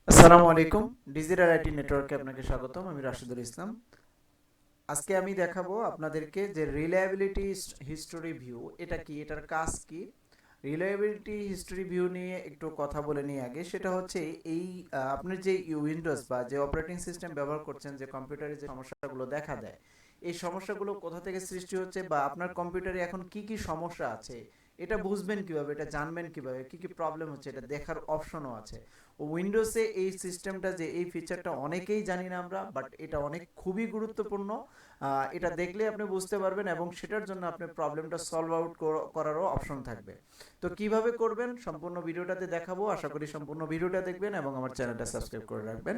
আসসালামু আলাইকুম। Digital IT নেটওয়ার্কে আপনাকে স্বাগতম। আমি রাশেদুল ইসলাম। আজকে আমি দেখাবো আপনাদেরকে যে রিলায়েবিলিটি হিস্টোরি ভিউ এটা কি, এটার কাজ কি। রিলায়েবিলিটি হিস্টোরি ভিউ নিয়ে একটু কথা বলে নিই আগে। সেটা হচ্ছে এই আপনার যে উইন্ডোজ বা যে অপারেটিং সিস্টেম ব্যবহার করছেন, যে কম্পিউটারে যে সমস্যাগুলো দেখা দেয়, এই সমস্যাগুলো কোথা থেকে সৃষ্টি হচ্ছে বা আপনার কম্পিউটারে এখন কি কি সমস্যা আছে, এটা বুঝবেন কিভাবে, এটা জানবেন কিভাবে, কি কি প্রবলেম হচ্ছে, এটা দেখার অপশনও আছে। উইন্ডোজে এই সিস্টেমটা, যে এই ফিচারটা অনেকেই জানি না আমরা, বাট এটা অনেক খুবই গুরুত্বপূর্ণ। এটা দেখলে আপনি বুঝতে পারবেন এবং সেটার জন্য আপনি প্রবলেমটা সলভ আউট করারও অপশন থাকবে। তো কিভাবে করবেন সম্পূর্ণ ভিডিওটাতে দেখাবো। আশা করি সম্পূর্ণ ভিডিওটা দেখবেন এবং আমার চ্যানেলটা সাবস্ক্রাইব করে রাখবেন।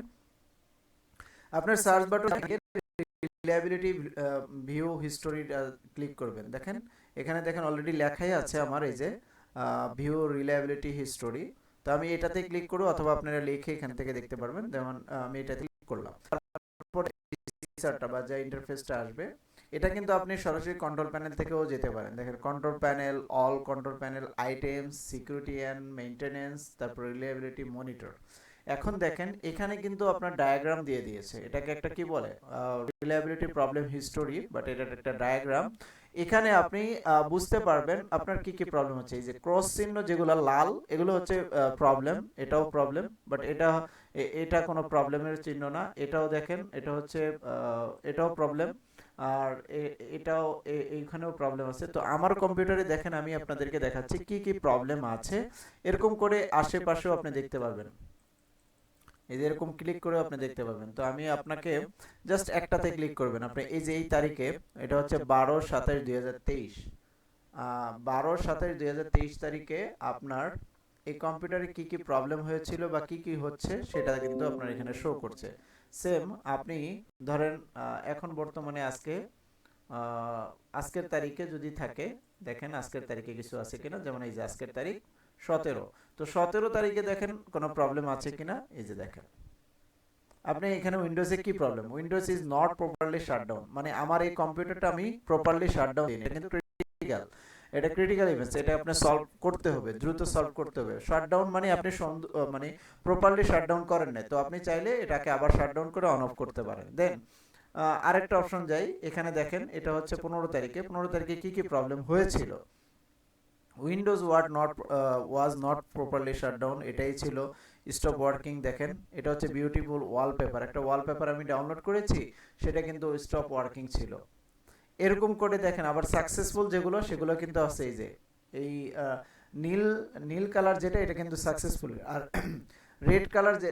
আপনার সার্চ বাটন থেকে রিলায়েবিলিটি ভিউ হিস্টোরি ক্লিক করবেন। দেখেন এখানে দেখেন অলরেডি লেখাই আছে আমার, এই যে ভিউ রিলায়েবিলিটি হিস্টোরি। তো আমি এটাতে ক্লিক করব, অথবা আপনারা লিখে এখান থেকে দেখতে পারবেন। যেমন আমি এটাতে ক্লিক করলাম, তারপর ফিচারটা বা যে ইন্টারফেসটা আসবে, এটা কিন্তু আপনি সরাসরি কন্ট্রোল প্যানেল থেকেও যেতে পারেন। দেখেন control panel, all control panel, items, security and maintenance, তারপর রিলায়েবিলিটি মনিটর। এখন দেখেন এখানে কিন্তু আপনার ডায়াগ্রাম দিয়ে দিয়েছে। এটাকে একটা কি বলে, রিলায়েবিলিটি প্রবলেম হিস্টোরি, বাট এটা একটা ডায়াগ্রাম। এখানে আপনি বুঝতে পারবেন আপনার কি কি প্রবলেম হচ্ছে। এই যে ক্রস চিহ্ন যেগুলো লাল, এগুলো হচ্ছে প্রবলেম, এটাও প্রবলেম, বাট এটা কোনো প্রবলেমের চিহ্ন না। এটাও দেখেন, এটা হচ্ছে এটাও প্রবলেম। আর এটাও এইখানেও প্রবলেম আছে। তো আমার কম্পিউটারে দেখেন, আমি আপনাদেরকে দেখাচ্ছি কি কি প্রবলেম আছে। এরকম করে আশেপাশেও আপনি দেখতে পারবেন। এই যে এরকম ক্লিক করে আপনি দেখতে পাবেন। তো আমি আপনাকে জাস্ট একটাতে ক্লিক করবেন। আপনি এই যে এই তারিখে, এটা হচ্ছে 12/27/2023, 12/27/2023 তারিখে আপনার এই কম্পিউটারে কি কি প্রবলেম হয়েছিল বা কি কি হচ্ছে সেটা কিন্তু আপনার এখানে শো করছে। সেম আপনি ধরেন এখন বর্তমানে আজকের তারিখে যদি থাকে, দেখেন আজকের তারিখে কিছু আছে কিনা। যেমন এই যে আজকের তারিখ 17, তো 17 তারিখে দেখেন কোনো প্রবলেম আছে কিনা। এই যে দেখেন আপনি এখানে উইন্ডোজে কি problem, Windows is not properly shutdown, মানে আমার এই কম্পিউটারটা আমি প্রপারলি শাটডাউন দিই। এটা কিন্তু ক্রিটিক্যাল, এটা ক্রিটিক্যাল ইভেন্টস, এটা আপনি সলভ করতে হবে, দ্রুত সলভ করতে হবে। শাটডাউন মানে আপনি মানে প্রপারলি শাটডাউন করেন না, তো আপনি চাইলে এটাকে আবার শাটডাউন করে অন অফ করতে পারেন। দেন আরেকটা অপশন যাই, এখানে দেখেন এটা হচ্ছে 15 তারিখে, 15 তারিখে কি কি প্রবলেম হয়েছিল। Windows was not properly shutdown, এটাই ছিল। স্টপ ওয়ার্কিং, দেখেন এটা হচ্ছে বিউটিফুল ওয়ালপেপার, একটা ওয়ালপেপার আমি ডাউনলোড করেছি, সেটা কিন্তু স্টপ ওয়ার্কিং ছিল। এরকম করে দেখেন আবার সাকসেসফুল যেগুলো, সেগুলো কিন্তু আছে। এই যে এই নীল নীল কালার যেটা, এটা কিন্তু সাকসেসফুল। আর রেড কালার যে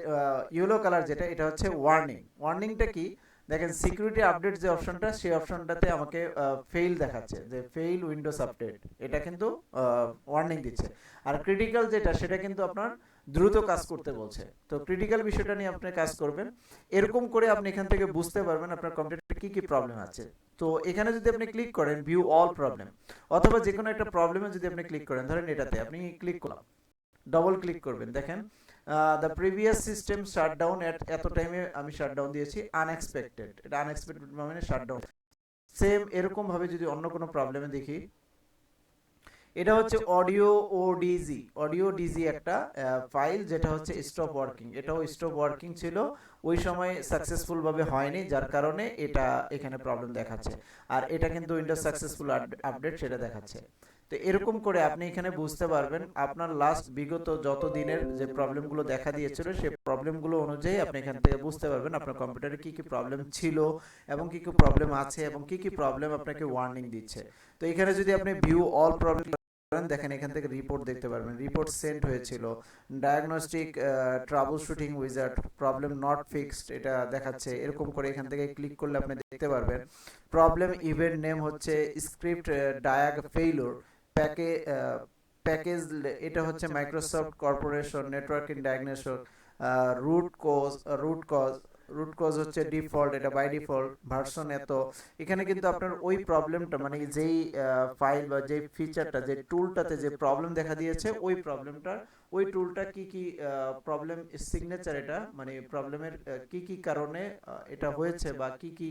ইয়েলো কালার যেটা, এটা হচ্ছে ওয়ার্নিং। ওয়ার্নিংটা কি, দেখেন সিকিউরিটি আপডেট যে অপশনটা, সেই অপশনটাতে আমাকে ফেইল দেখাচ্ছে, যে ফেইল উইন্ডোজ আপডেট, এটা কিন্তু ওয়ার্নিং দিচ্ছে। আর ক্রিটিক্যাল যেটা, সেটা কিন্তু আপনার দ্রুত কাজ করতে বলছে। তো ক্রিটিক্যাল বিষয়টা নিয়ে আপনি কাজ করবেন। এরকম করে আপনি এখান থেকে বুঝতে পারবেন আপনার কম্পিউটারে কি কি প্রবলেম আছে। তো এখানে যদি আপনি ক্লিক করেন ভিউ অল প্রবলেম, অথবা যে কোনো একটা প্রবলেমে যদি আপনি ক্লিক করেন, ধরেন এটাতে আপনি ক্লিক করলাম, ডবল ক্লিক করবেন। দেখেন দ্য প্রিভিয়াস সিস্টেম শাটডাউন এট এত টাইমে আমি শাটডাউন দিয়েছি, আনএক্সপেক্টেড, এটা আনএক্সপেক্টেড মানে শাটডাউন। সেম এরকম ভাবে যদি অন্য কোনো প্রবলেমে দেখি, এটা হচ্ছে অডিও ডিজি একটা ফাইল, যেটা হচ্ছে স্টপ ওয়ার্কিং, এটাও স্টপ ওয়ার্কিং ছিল, ওই সময় সাকসেসফুল ভাবে হয়নি, যার কারণে এটা এখানে প্রবলেম দেখাচ্ছে। আর এটা কিন্তু উইন্ডোজ সাকসেসফুল আপডেট সেটা দেখাচ্ছে। তো এরকম করে আপনি এখানে বুঝতে পারবেন আপনার লাস্ট বিগত যত দিনের যে প্রবলেমগুলো দেখা দিয়েছিল, সেই প্রবলেমগুলো অনুযায়ী আপনি এখান থেকে বুঝতে পারবেন আপনার কম্পিউটারে কি কি প্রবলেম ছিল এবং কি কি প্রবলেম আছে এবং কি কি প্রবলেম আপনাকে ওয়ার্নিং দিচ্ছে। তো এখানে যদি আপনি ভিউ অল প্রবলেম, দেখেন এখান থেকে রিপোর্ট দেখতে পারবেন, রিপোর্ট সেন্ড হয়েছিল, diagnostic trouble shooting wizard, problem not fixed, এটা দেখাচ্ছে। এরকম করে এখান থেকে ক্লিক করলে আপনি দেখতে পারবেন প্রবলেম ইভেন্ট নেম হচ্ছে স্ক্রিপ্ট ডায়াগ ফেইলর প্যাকে প্যাকেজ, এটা হচ্ছে Microsoft corporation networking diagnosis, root cause root cause root cause হচ্ছে ডিফল্ট, এটা বাই ডিফল্ট ভার্সন এত। এখানে কিন্তু আপনার ওই প্রবলেমটা, মানে যেই ফাইল বা যেই ফিচারটা, যে টুলটাতে যে প্রবলেম দেখা দিয়েছে, ওই প্রবলেমটার ওই টুলটা কি কি প্রবলেম সিগনেচার, এটা মানে প্রবলেমের কি কি কারণে এটা হয়েছে বা কি কি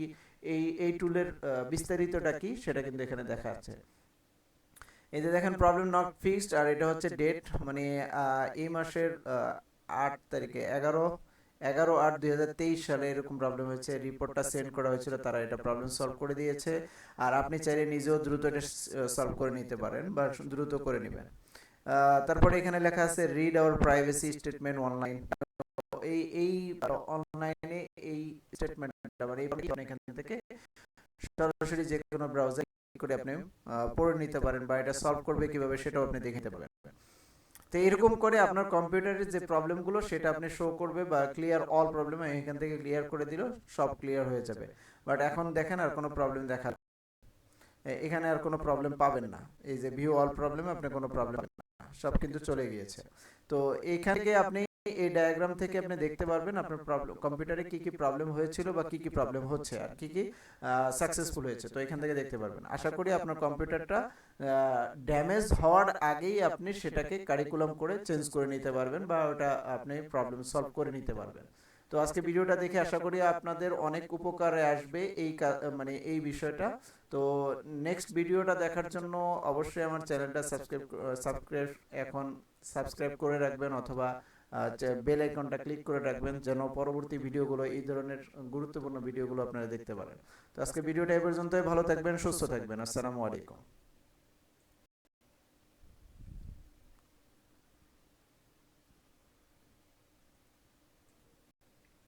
এই টুলের বিস্তারিতটা কি, সেটা কিন্তু এখানে দেখা যাচ্ছে। এই যে দেখেন প্রবলেম নট ফিক্সড, আর এটা হচ্ছে ডেট, মানে এই মাসের 8 তারিখে, 11 11/8/2023 সালে এরকম প্রবলেম হয়েছে, রিপোর্টটা সেন্ড করা হয়েছিল, তারা এটা প্রবলেম সলভ করে দিয়েছে। আর আপনি চাইলে নিজেও দ্রুত এটা সলভ করে নিতে পারেন বা দ্রুত করে নেবেন। তারপরে এখানে লেখা আছে read our privacy statement online. এই এই অনলাইনে এই স্টেটমেন্টটা মানে এখান থেকে সরাসরি যে কোনো ব্রাউজার করে আপনি পড়ে নিতে পারেন বা এটা সলভ করবে কিভাবে সেটাও আপনি দেখে নিতে পারেন। তো এরকম করে আপনার কম্পিউটারের যে প্রবলেমগুলো সেটা আপনি শো করবে বা ক্লিয়ার অল প্রবলেম এখান থেকে ক্লিয়ার করে দিল, সব ক্লিয়ার হয়ে যাবে। বাট এখন দেখেন আর কোনো প্রবলেম দেখা এখানে আর কোনো প্রবলেম পাবেন না। এই যে ভিউ অল প্রবলেম আপনি কোনো প্রবলেম না, সব কিন্তু চলে গিয়েছে। তো এইখান থেকে আপনি এই ডায়াগ্রাম থেকে আপনি দেখতে পারবেন আপনার প্রবলেম কম্পিউটারে কি কি প্রবলেম হয়েছিল বা কি কি প্রবলেম হচ্ছে আর কি কি সাকসেসফুল হয়েছে। তো এখান থেকে দেখতে পারবেন। আশা করি আপনার কম্পিউটারটা ড্যামেজ হওয়ার আগেই আপনি সেটাকে কারিকুলাম করে চেঞ্জ করে নিতে পারবেন বা ওটা আপনি প্রবলেম সলভ করে নিতে পারবেন। তো আজকে ভিডিওটা দেখে আশা করি আপনাদের অনেক উপকারে আসবে এই মানে এই বিষয়টা। তো নেক্সট ভিডিওটা দেখার জন্য অবশ্যই আমার চ্যানেলটা সাবস্ক্রাইব এখন সাবস্ক্রাইব করে রাখবেন অথবা বেল আইকনটা ক্লিক করে রাখবেন যেন পরবর্তী ভিডিওগুলো এই ধরনের গুরুত্বপূর্ণ ভিডিওগুলো আপনারা দেখতে পারেন। তো আজকে ভিডিওটা এই পর্যন্তই। ভালো থাকবেন, সুস্থ থাকবেন। আসসালামু আলাইকুম।